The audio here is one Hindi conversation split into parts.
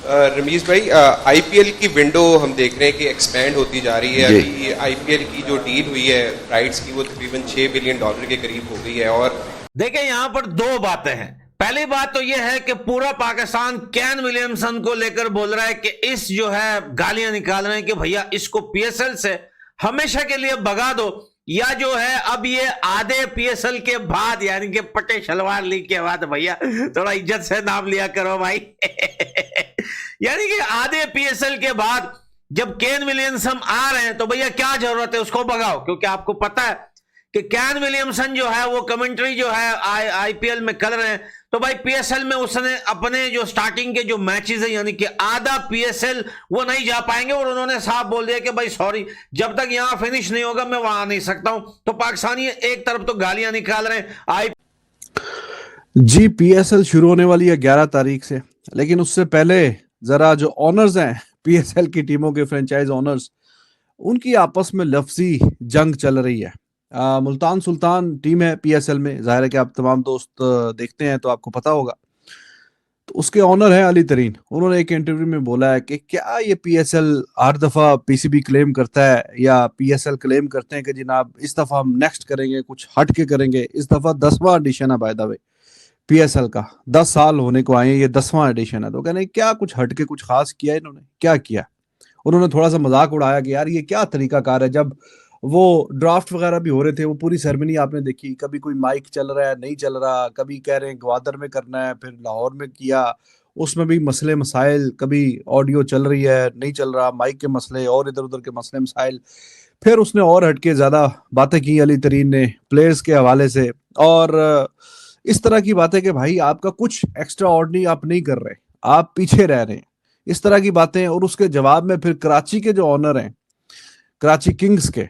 रमीज भाई, आईपीएल की विंडो हम देख रहे हैं कि एक्सपेंड होती जा रही है। अभी आईपीएल की जो डील हुई है राइट्स की, वो तकरीबन $6 बिलियन के करीब हो गई है। और देखें, यहां पर दो बातें हैं। पहली बात तो यह है कि पूरा पाकिस्तान केन विलियमसन को लेकर बोल रहा है कि इस जो है गालियां निकाल रहे हैं कि भैया इसको पीएसएल से हमेशा के लिए भगा दो, या जो है अब ये आधे पीएसएल के बाद यानी कि पटे शलवार लीग के बाद, भैया थोड़ा इज्जत से नाम लिया करो भाई यानी कि आधे पीएसएल के बाद जब केन विलियमसन आ रहे हैं तो भैया क्या जरूरत है उसको भगाओ, क्योंकि आपको पता है कि केन विलियमसन जो है वो कमेंट्री जो है आईपीएल में कर रहे हैं। तो भाई पीएसएल में उसने अपने जो स्टार्टिंग के जो मैचेस है यानी कि आधा पीएसएल वो नहीं जा पाएंगे, और उन्होंने साफ बोल दिया कि भाई सॉरी, जब तक यहां फिनिश नहीं होगा मैं वहां नहीं सकता हूं। तो पाकिस्तानी एक तरफ तो गालियां निकाल रहे हैं जी। पीएसएल शुरू होने वाली है 11 तारीख से, लेकिन उससे पहले जरा जो ऑनर्स हैं पीएसएल की टीमों के फ्रेंचाइज ऑनर्स, उनकी आपस में लफ्जी जंग चल रही है। मुल्तान सुल्तान टीम है पीएसएल में, जाहिर है कि आप तमाम दोस्त देखते हैं तो आपको पता होगा। तो उसके ऑनर हैं अली तरीन। उन्होंने एक इंटरव्यू में बोला है कि क्या ये पीएसएल हर दफा पीसीबी क्लेम करता है या पीएसएल क्लेम करते हैं कि जनाब इस दफा हम नेक्स्ट करेंगे, कुछ हट के करेंगे। इस दफा 10वां एडिशन है बाय द वे पीएसएल का, 10 साल होने को आए हैं, ये 10वां एडिशन है। तो कहने क्या कुछ हट के कुछ खास किया इन्होंने, क्या किया? उन्होंने थोड़ा सा मजाक उड़ाया कि यार ये क्या तरीकाकार है। जब वो ड्राफ्ट वगैरह भी हो रहे थे, वो पूरी सेरेमनी आपने देखी, कभी कोई माइक चल रहा है नहीं चल रहा, कभी कह रहे हैं ग्वादर में करना है, फिर लाहौर में किया, उसमें भी मसले मसाइल, कभी ऑडियो चल रही है नहीं चल रहा, माइक के मसले और इधर उधर के मसले मसाइल। फिर उसने और हटके ज्यादा बातें की अली तरीन ने प्लेयर्स के हवाले से, और इस तरह की बातें कि भाई आपका कुछ एक्स्ट्रा ऑर्डिनरी आप नहीं कर रहे, आप पीछे रह रहे हैं, इस तरह की बातें। और उसके जवाब में फिर कराची के जो ऑनर हैं, कराची किंग्स के,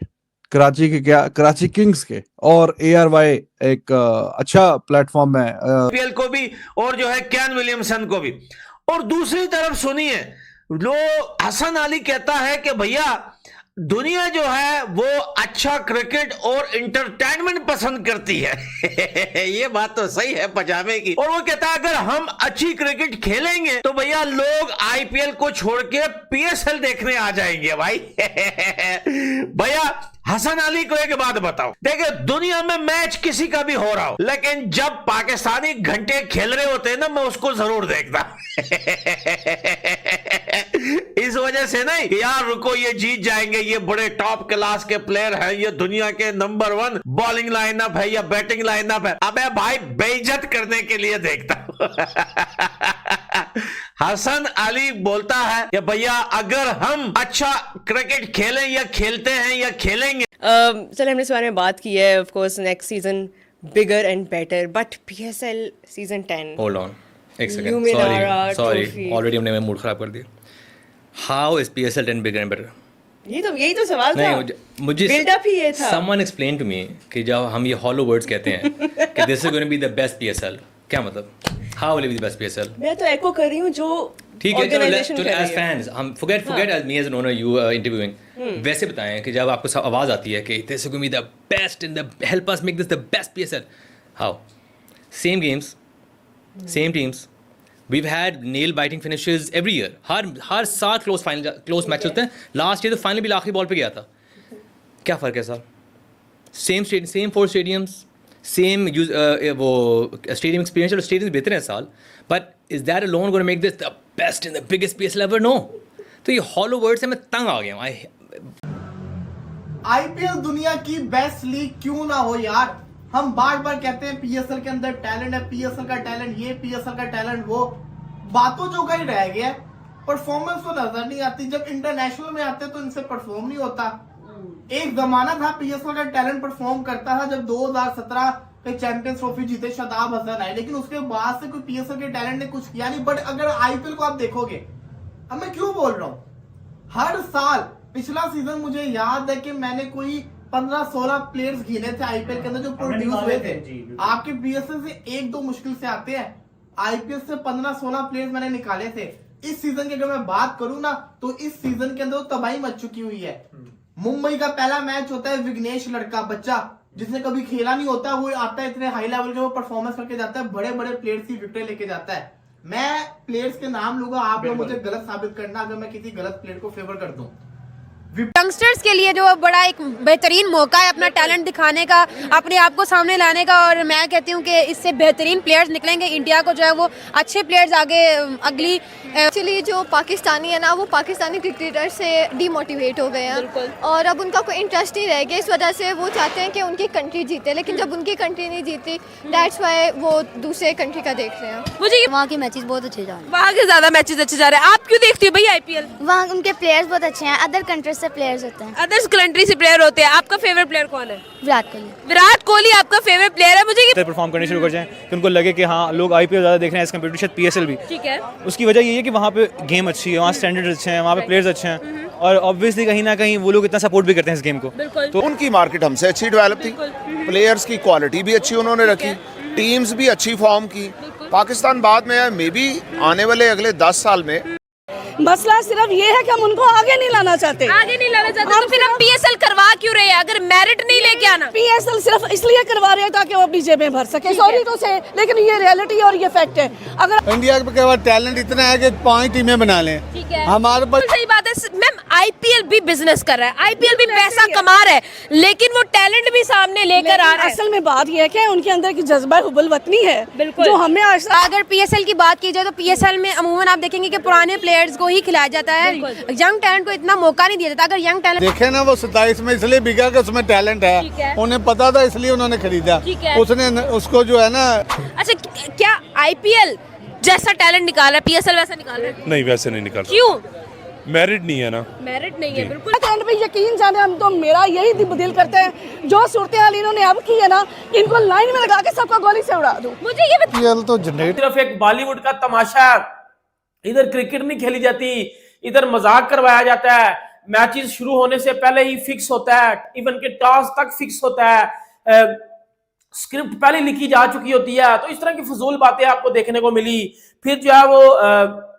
कराची किंग्स के, और ARY एक अच्छा प्लेटफॉर्म है आईपीएल को भी और जो है केन विलियमसन को भी। और दूसरी तरफ सुनिए, लो हसन अली कहता है कि भैया दुनिया जो है वो अच्छा क्रिकेट और इंटरटेनमेंट पसंद करती है ये बात तो सही है पजामे की। और वो कहता है अगर हम अच्छी क्रिकेट खेलेंगे तो भैया लोग आईपीएल को छोड़ के पीएसएल देखने आ जाएंगे भाई भैया हसन अली को एक बात बताओ, देखिए दुनिया में मैच किसी का भी हो रहा हो, लेकिन जब पाकिस्तानी घंटे खेल रहे होते हैं ना, मैं उसको जरूर देखता इस वजह से नहीं यार रुको ये जीत जाएंगे, ये बड़े टॉप क्लास के प्लेयर हैं, ये दुनिया के नंबर 1 बॉलिंग लाइनअप है या बैटिंग लाइनअप है। अबे भाई बेइज्जत करने के लिए देखता हसन अली बोलता है कि भैया अगर हम अच्छा क्रिकेट खेलें या खेलते हैं या खेलेंगे। चल हमने इस बारे में बात की है, of course next season bigger and better, but PSL season 10। Hold on एक सेकंड, सॉरी ऑलरेडी हमने मूड खराब कर दिया। How is PSL 10 bigger and better? यही तो सवाल था। मुझे बिल्डअप ही ये था। समवन एक्सप्लेन टू मी कि जब हम ये हॉलो वर्ड्स कहते हैं कि this is going to be the best PSL, क्या मतलब? How will be the best PSL? मैं तो एको कर रही हूं जो ठीक है, ऑर्गेनाइजेशन एज फैंस हम forget as me as an owner you interviewing, वैसे बताएं कि जब आपको आवाज आती है कि this is going to be the best in the help us make this the best PSL, how? Same games, same teams, we've had nail biting finishes every year, हर साल क्लोज मैच होते हैं। लास्ट ईयर तो फाइनल भी आखिरी बॉल पे गया था। क्या फ़र्क है सर? सेम 4 स्टेडियम्स, सेम वो स्टेडियम एक्सपीरियंस, और स्टेडियम बेहतर है साल, but is that alone gonna make this the best in the biggest PSL ever? No. तो ये हॉलो वर्ड से मैं तंग आ गया हूँ। आईपीएल दुनिया की बेस्ट लीग क्यों ना हो यार। हम बार बार कहते हैं पीएसएल के अंदर टैलेंट है, पीएसएल का टैलेंट ये, पीएसएल का टैलेंट वो, बातों जो कहीं रह गया, परफॉर्मेंस तो नजर नहीं आती। जब इंटरनेशनल में आते तो इनसे परफॉर्म नहीं होता। एक जमाना था पीएसएल का टैलेंट परफॉर्म करता था जब 2017 के चैंपियंस ट्रॉफी जीते शादाब हसन आए, लेकिन उसके बाद से कोई पीएसएल के टैलेंट ने कुछ किया नहीं। बट अगर आईपीएल को आप देखोगे, अब मैं क्यों बोल रहा हूँ, हर साल पिछला सीजन मुझे याद है कि मैंने कोई 15-16 प्लेयर्स गिने थे आईपीएल के अंदर जो प्रोड्यूस हुए थे। आपके पीएसएल से 1-2 मुश्किल से आते हैं, आईपीएल से 15-16 प्लेयर्स मैंने निकाले थे। इस सीजन की अगर मैं बात करूं ना, तो इस सीजन के अंदर तो तबाही मच चुकी हुई है। मुंबई का पहला मैच होता है, विघ्नेश लड़का बच्चा जिसने कभी खेला नहीं होता, वो आता है इतने हाई लेवल के, वो परफॉर्मेंस करके जाता है, बड़े बड़े प्लेयर्स की विकेट लेके जाता है। मैं प्लेयर्स के नाम लूंगा, आप लोग मुझे गलत साबित करना अगर मैं किसी गलत प्लेयर को फेवर कर दूं। यंगस्टर्स के लिए जो बड़ा एक बेहतरीन मौका है अपना टैलेंट दिखाने का, अपने आप को सामने लाने का, और मैं कहती हूँ कि इससे बेहतरीन प्लेयर्स निकलेंगे। इंडिया को जो है वो अच्छे प्लेयर्स आगे अगली एक्चुअली जो पाकिस्तानी है ना, वो पाकिस्तानी क्रिकेटर से डीमोटिवेट हो गए हैं और अब उनका कोई इंटरेस्ट नहीं रह गया। इस वजह से वो चाहते हैं कि उनकी कंट्री जीते, लेकिन जब उनकी कंट्री नहीं जीती, दैट्स वाई वो दूसरे कंट्री का देख रहे हैं। मुझे वहाँ के मैचेस बहुत अच्छे जा रहे हैं, वहाँ के ज्यादा मैचेस अच्छे जा रहे हैं। आप क्यों देखती हो भाई आईपीएल? वहाँ उनके प्लेयर्स बहुत अच्छे हैं, अदर कंट्रीज से प्लेयर्स होते हैं। अदर्स कंट्री से प्लेयर होते हैं। आपका फेवरेट प्लेयर कौन है? विराट कोहली। विराट कोहली आपका फेवरेट प्लेयर है। मुझे परफॉर्म करने शुरू कर जाएं कि उनको लगे कि हाँ लोग आईपीएल ज़्यादा देख रहे हैं एज कम्पेयर टू शायद पीएसएल भी। ठीक है। उसकी वजह ये है कि वहाँ पे गेम अच्छी है, वहाँ स्टैंडर्ड अच्छे हैं, वहाँ पे प्लेयर्स अच्छे हैं और ऑब्वियसली कहीं ना कहीं वो लोग इतना सपोर्ट भी करते हैं इस गेम को। तो उनकी मार्केट हमसे अच्छी डेवलप थी, प्लेयर्स की क्वालिटी भी अच्छी उन्होंने रखी, टीम्स भी अच्छी फॉर्म की। पाकिस्तान बाद में मे बी आने वाले अगले 10 साल में मसला सिर्फ ये है कि हम उनको आगे नहीं लाना चाहते। आगे नहीं लाना चाहते तो फिर हम पीएसएल करवा क्यों रहे हैं अगर मेरिट नहीं लेके आना? पीएसएल सिर्फ इसलिए करवा रहे हैं ताकि वो अपनी जेबें भर सके। सॉरी तो से, लेकिन ये रियलिटी और ये फैक्ट है। अगर इंडिया के पास टैलेंट इतना है कि 5 टीमें बना लें, ठीक है, हमारे पास सही बात है मैम। आईपीएल भी बिजनेस कर रहा है, आईपीएल भी पैसा कमा रहा है, लेकिन वो टैलेंट भी सामने लेकर आ रहा है। असल में बात यह है कि उनके अंदर की जज्बा हुब्बुल वतनी है, बिल्कुल। जो हमें अगर पीएसएल की बात की जाए तो पीएसएल में अमूमन आप देखेंगे कि पुराने प्लेयर्स को ही खिलाया जाता है, यंग टैलेंट को इतना मौका नहीं दिया जाता। अगर यंग टैलेंट देखे ना, वो 27 में इसलिए बिका कि उसमें टैलेंट है, उन्हें पता था इसलिए उन्होंने खरीदा। उसने उसको जो है ना, अच्छा क्या आईपीएल जैसा टैलेंट निकाल रहा है पीएसएल वैसा निकाल रहा है? नहीं, वैसे नहीं निकाल। क्यों? मेरिट नहीं है ना। मेरिट नहीं है, बिल्कुल। एंड पे यकीन जाने हम तो मेरा यही दिल करते हैं जो सूरत हाल इन्होंने अब की है ना, इनको लाइन में लगा के सबका गोली से उड़ा दो। मुझे ये तो जनरेट सिर्फ एक बॉलीवुड का तमाशा, इधर क्रिकेट नहीं खेली जाती, इधर मजाक करवाया जाता है, मैचेस शुरू होने से पहले ही फिक्स होता है, इवन के टॉस तक फिक्स होता है, स्क्रिप्ट पहले लिखी जा चुकी होती है। तो इस तरह की फजूल बातें आपको देखने को मिली। फिर जो है वो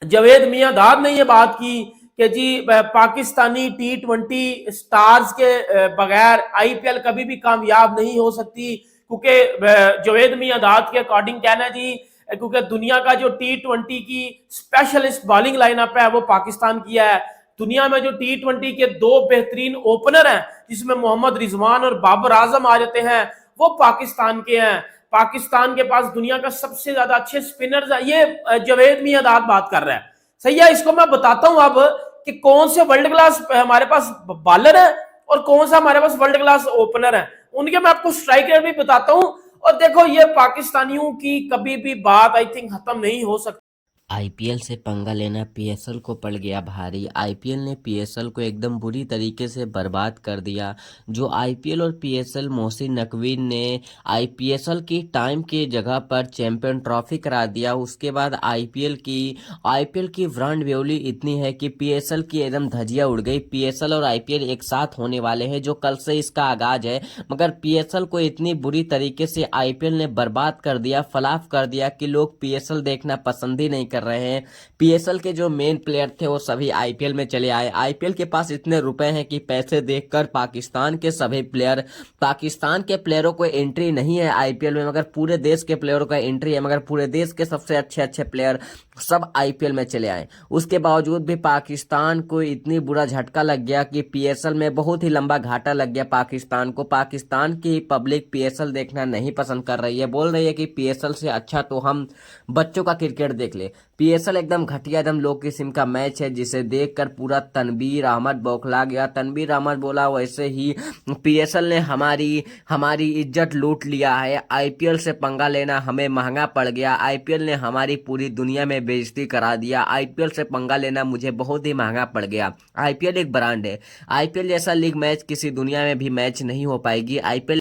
जावेद मियां दाद ने ये बात की कि जी पाकिस्तानी T20 स्टार्स के बगैर आईपीएल कभी भी कामयाब नहीं हो सकती, क्योंकि जावेद मियां दाद के अकॉर्डिंग कहना जी, क्योंकि दुनिया का जो T20 की स्पेशलिस्ट बॉलिंग लाइनअप है वो पाकिस्तान की है। दुनिया में जो T20 के 2 बेहतरीन ओपनर हैं जिसमें मोहम्मद रिजवान और बाबर आजम आ जाते हैं, वो पाकिस्तान के हैं। पाकिस्तान के पास दुनिया का सबसे ज्यादा अच्छे स्पिनर्स है। ये जावेद मियां दाद बात कर रहा है, सही है। इसको मैं बताता हूं अब कि कौन से वर्ल्ड क्लास हमारे पास बॉलर है और कौन सा हमारे पास वर्ल्ड क्लास ओपनर है, उनके मैं आपको स्ट्राइक रेट भी बताता हूं। और देखो ये पाकिस्तानियों की कभी भी बात आई थिंक खत्म नहीं हो सकती। आईपीएल से पंगा लेना पीएसएल को पड़ गया भारी। आईपीएल ने पीएसएल को एकदम बुरी तरीके से बर्बाद कर दिया। जो आईपीएल और पीएसएल मोहसिन नकवी ने आईपीएल की टाइम की जगह पर चैंपियन ट्रॉफी करा दिया, उसके बाद आईपीएल की ब्रांड वैल्यू इतनी है कि पीएसएल की एकदम धजिया उड़ गई। पीएसएल और आईपीएल एक साथ होने वाले हैं, जो कल से इसका आगाज है, मगर पीएसएल को इतनी बुरी तरीके से आईपीएल ने बर्बाद कर दिया, फलाफ कर दिया कि लोग पीएसएल देखना पसंद ही नहीं कर रहे हैं। पीएसएल के जो मेन प्लेयर थे वो सभी आईपीएल में चले आए। आईपीएल के पास इतने रुपए हैं कि पैसे देखकर पाकिस्तान के सभी प्लेयर, पाकिस्तान के प्लेयरों को एंट्री नहीं है आईपीएल में, मगर पूरे देश के प्लेयरों का एंट्री है, मगर पूरे देश के सबसे अच्छे अच्छे प्लेयर सब आईपीएल में चले आए। उसके बावजूद भी पाकिस्तान को इतनी बुरा झटका लग गया कि पीएसएल में बहुत ही लंबा घाटा लग गया पाकिस्तान को। पाकिस्तान की पब्लिक पीएसएल देखना नहीं पसंद कर रही है, बोल रही है कि पीएसएल से अच्छा तो हम बच्चों का क्रिकेट देख ले। पीएसएल एकदम घटिया, एकदम लो किस्म का मैच है, जिसे देखकर पूरा तनवीर अहमद बौखला गया। तनवीर अहमद बोला वैसे ही पीएसएल ने हमारी इज्जत लूट लिया है, आईपीएल से पंगा लेना हमें महंगा पड़ गया, आईपीएल ने हमारी पूरी दुनिया में बेइज्जती करा दिया, आईपीएल से पंगा लेना मुझे बहुत ही महंगा पड़ गया। आईपीएल एक ब्रांड है, आईपीएल जैसा लीग मैच किसी दुनिया में भी मैच नहीं हो पाएगी। आईपीएल